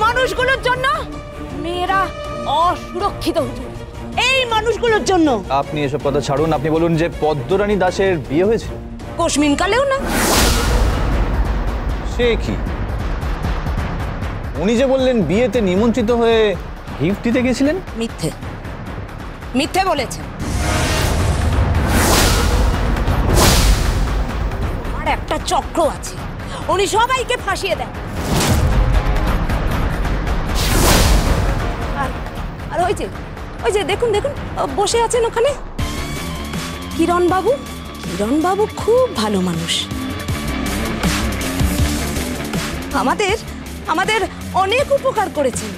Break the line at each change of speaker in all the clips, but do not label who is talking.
মানুষগুলোর জন্য মেয়েরা অসুরক্ষিত হুজুর, এই মানুষগুলোর জন্য।
আপনি এসব কথা ছাড়ুন, আপনি বলুন যে পদ্মরানী দাসের বিয়ে হয়েছে?
কোশমিন কালেও না।
সে কি? উনি যে বললেন বিয়েতে নিমন্ত্রিত হয়ে গিফট দিতে গেছিলেন।
মিথ্যে, মিথ্যে বলেছেন। আর একটা চক্র আছে, উনি সবাইকে ফাঁসিয়ে দেন। আর ওই যে দেখুন দেখুন বসে আছেন ওখানে কিরণ বাবু। কিরণ বাবু খুব ভালো মানুষ, আমাদের অনেক উপকার করেছেন,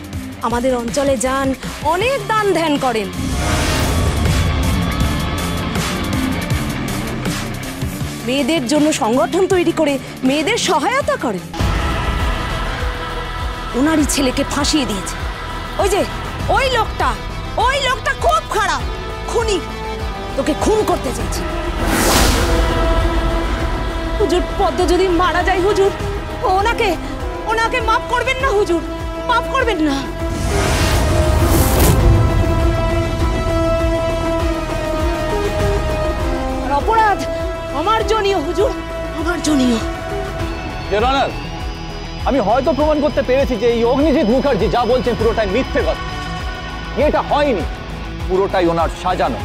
আমাদের অঞ্চলে যান, অনেক দান ধ্যান করেন। মেয়েদের জন্য সংগঠন তৈরি করে মেয়েদের সহায়তা করেন। ওনারই ছেলেকে ফাঁসিয়ে দিয়েছে। ওই লোকটা খুব খারাপ, খুনি, তোকে খুন করতে চাইছে। হুজুর, পদ্ম যদি মারা যায় হুজুর, ওনাকে মাফ করবেন না হুজুর, মাফ করবেন না। অপরাধ আমার জনীয় হুজুর, আমার জনীয়।
আমি হয়তো প্রমাণ করতে পেরেছি যে এই অগ্নিজিৎ মুখার্জি যা বলছেন পুরোটাই মিথ্যে কথা। এটা হয়নি, পুরোটাই ওনার সাজানো।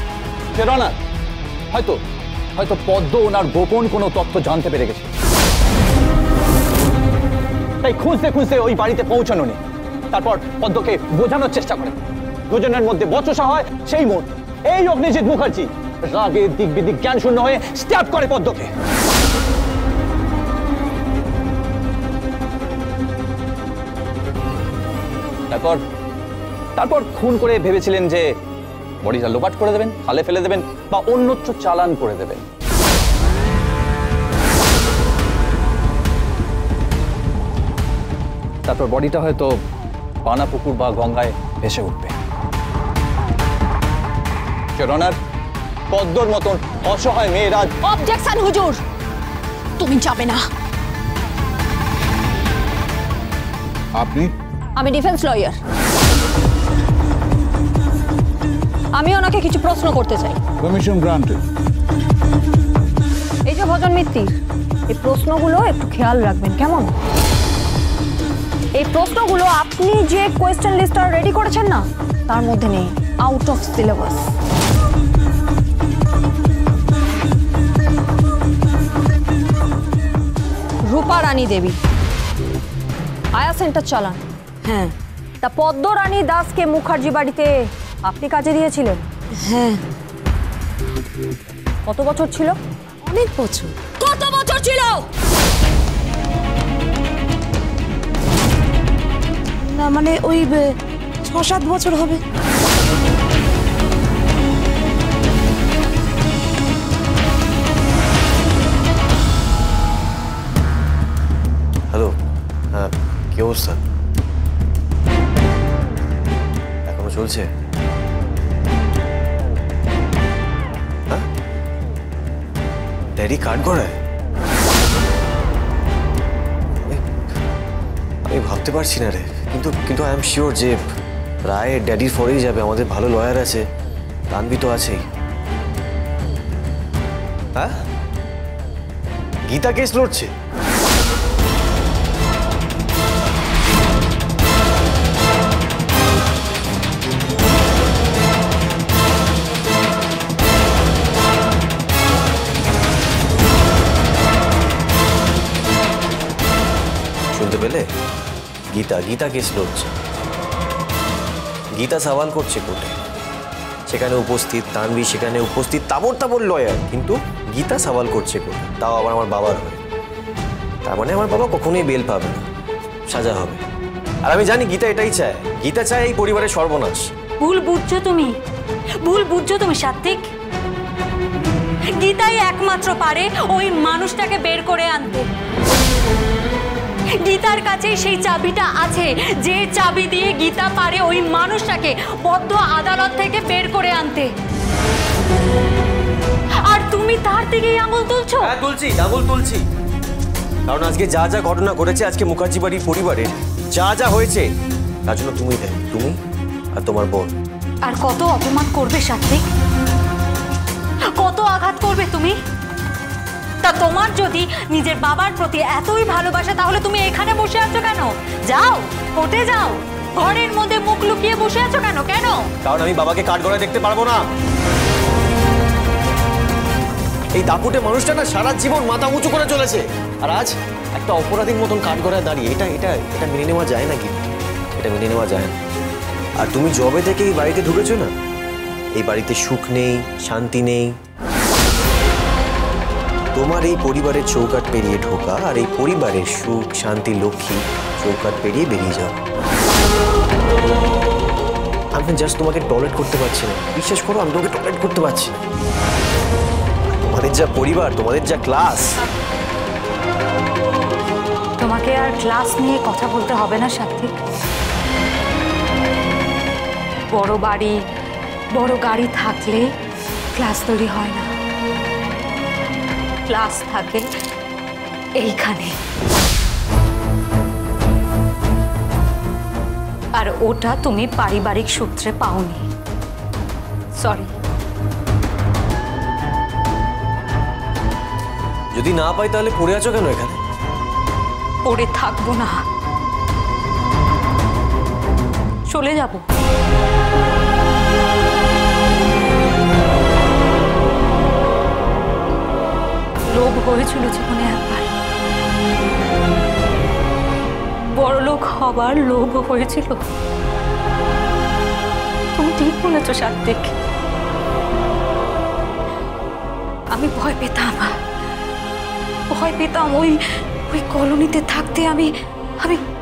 হয়তো পদ্ম ওনার গোপন কোনো তথ্য জানতে পেরে গেছে, তাই খুঁজতে খুঁজতে ওই বাড়িতে পৌঁছানো নেই। তারপর পদ্মকে বোঝানোর চেষ্টা করেন। দুজনের মধ্যে বচসা হয়। সেই মুহূর্তে এই অগ্নিজিৎ মুখার্জি রাগে দিক বিদিক জ্ঞান শূন্য হয়ে স্ট্যাব করে পদ্মকে। তারপর খুন করে ভেবেছিলেন যে বডিটা লোপাট করে দেবেন, খালে ফেলে দেবেন বা অন্যত্র চালান করে দেবেন। তারপর বডিটা হয়তো পানা পুকুর বা গঙ্গায় ভেসে উঠবে। পদ্মর মতন অসহায় মেয়েরা।
অবজেকশন হুজুর, তুমি যাবে না।
আপনি?
আমি ডিফেন্স লয়ার। আমি ওনাকে কিছু প্রশ্ন করতে চাই।
Permission granted.
এই যে ভজন মিত্তির, এই প্রশ্নগুলো একটু খেয়াল রাখবেন, কেমন? এই প্রশ্নগুলো আপনি যে কোয়েশ্চেন লিস্টটা রেডি করেছেন না, তার মধ্যে নেই, আউট অফ সিলেবাস। রূপা রানী দেবী, আয়া সেন্টার চালান।
হ্যাঁ।
তা পদ্ম রানী দাসকে মুখার্জি বাড়িতে আপনি কাজে দিয়েছিলেন?
হ্যাঁ।
কত বছর ছিল?
অনেক বছর।
কত বছর ছিল?
না মানে ওই 6-7 বছর হবে।
হ্যালো, হ্যাঁ, কি অবস্থা? এখনো চলছে? হ্যাঁ, ড্যাডি কাট করায়? আমি ভাবতে পারছি না রে, কিন্তু আই এম শিওর যে রায় ড্যাডির ফরেই যাবে। আমাদের ভালো লয়ার আছে, তানভি তো আছেই। হ্যাঁ, গীতা কেস লড়ছে? শুনতে পেলে? গীতা কেস লড়ছে। গীতা সওয়াল করছে কোর্টে, সেখানে উপস্থিত তানভি, সেখানে উপস্থিত তাবর লয়ার, কিন্তু গীতা সওয়াল করছে কোর্টে, তাও আবার আমার বাবার হয়ে। তার মানে আমার বাবা কখনোই বেল পাবে না, সাজা হবে। আর আমি জানি গীতা এটাই চায়। গীতা চায় এই পরিবারের সর্বনাশ।
ভুল বুঝছো তুমি সাত্বিক। গীতাই একমাত্র পারে ওই মানুষটাকে বের করে আনতে। গীতার কাছে সেই চাবিটা আছে, যে চাবি দিয়ে গীতা পারে ওই মানুষটাকে বদ্ধ আদালত থেকে বের করে আনতে। আর তুমি তার দিকেই আঙুল তুলছো?
হ্যাঁ, আঙুল তুলছি। কারণ আজকে যা ঘটনা ঘটেছে, আজকে মুখার্জি বাড়ির পরিবারের যা হয়েছে, তার জন্য তুমি দেয়, তুমি আর তোমার বোন।
আর কত অপমান করবে সাত্বিক, কত আঘাত করবে তুমি? তা তোমার যদি নিজের বাবার প্রতি এতই ভালোবাসা, তাহলে তুমি এখানে বসে আছো কেন? যাও, কোর্টে যাও। ঘরের মধ্যে মুখ লুকিয়ে বসে আছো কেন? কেন?
কারণ আমি বাবাকে কাঠগড়ায় দেখতে পারবো না। এই দাপুটে মানুষটা না সারা জীবন মাথা উঁচু করে চলেছে, আর আজ একটা অপরাধীর মতন কাঠগড়ায় দাঁড়িয়ে। এটা এটা এটা মেনে নেওয়া যায় নাকি? এটা মেনে নেওয়া যায় না। আর তুমি জবে থেকে এই বাড়িতে ঢুকেছো না, এই বাড়িতে সুখ নেই, শান্তি নেই। তোমার এই পরিবারের চৌকাঠ পেরিয়ে ঢোকা, আর এই পরিবারের সুখ শান্তি লক্ষ্মী চৌকাঠ পেরিয়ে বেরিয়ে যাও। আমি জাস্ট তোমাকে টয়লেট করতে পারছি না, বিশ্বাস করো, আমি তোমাকে টয়লেট করতে পারছি না। তোমাদের যা পরিবার, তোমাদের যা ক্লাস।
তোমাকে আর ক্লাস নিয়ে কথা বলতে হবে না সাত্বিক। বড় বাড়ি, বড় গাড়ি থাকলে ক্লাস তৈরি হয় না। ক্লাস থাকে এইখানে, আর ওটা তুমি পারিবারিক সূত্রে পাওনি। সরি।
যদি না পাই তাহলে পড়ে আছো কেন এখানে?
পড়ে থাকবো না, চলে যাব। লোভ হয়েছিল জীবনে একবার, বড়লোক হবার লোভ হয়েছিল। তুমি ঠিক বলেছ সাত্বিক, আমি ভয় পেতাম, ভয় পেতাম। ওই কলোনিতে থাকতে আমি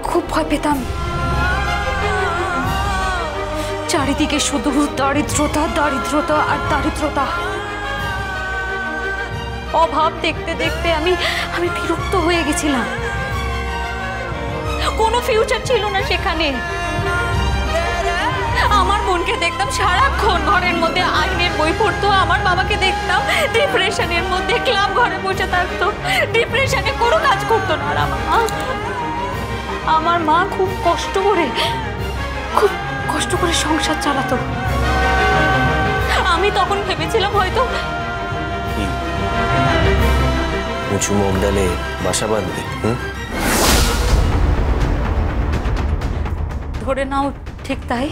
খুব ভয় পেতাম। চারিদিকে শুধু দারিদ্রতা, দারিদ্রতা আর দারিদ্রতা। অভাব দেখতে দেখতে আমি বিরক্ত হয়ে গেছিলাম। কোনো ফিউচার ছিল না সেখানে। আমার বোনকে দেখতাম সারাক্ষণ ঘরের মধ্যে আইনের বই পড়তো, আমার বাবাকে দেখতাম ডিপ্রেশনের মধ্যে ক্লাব ঘরে বসে থাকতো, ডিপ্রেশনে কোনো কাজ করতো না। আর আমার মা খুব কষ্ট করে সংসার চালাতো। আমি তখন ভেবেছিলাম হয়তো
উঁচু মগডালে বাসা বাঁধবে।
ধরে নাও ঠিক তাই।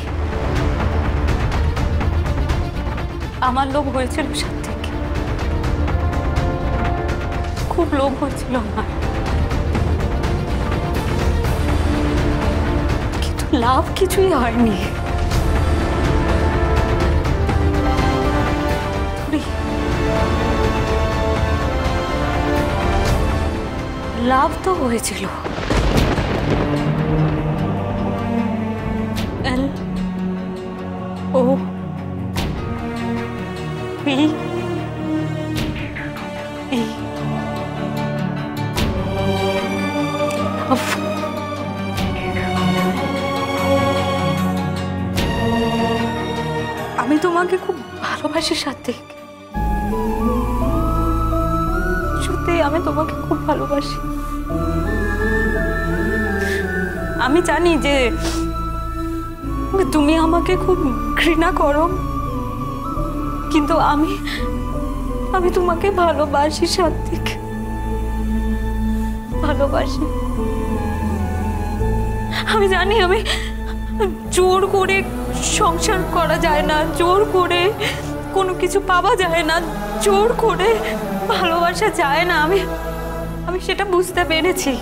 আমার লোভ হয়েছিল সাত্বিক, খুব লোভ হয়েছিল আমার, কিন্তু লাভ কিছুই হয়নি। লাভ তো হয়েছিল। আমি তোমাকে খুব ভালোবাসি সাত্বিক, সত্যি আমি তোমাকে খুব ভালোবাসি। আমি জানি যে তুমি আমাকে খুব ঘৃণা করো, কিন্তু আমি তোমাকে ভালোবাসি সাত্বিক, ভালোবাসি। আমি জানি আমি জোর করে সংসার করা যায় না, জোর করে কোনো কিছু পাওয়া যায় না, জোর করে ভালোবাসা যায় না। আমি সেটা বুঝতে পেরেছি।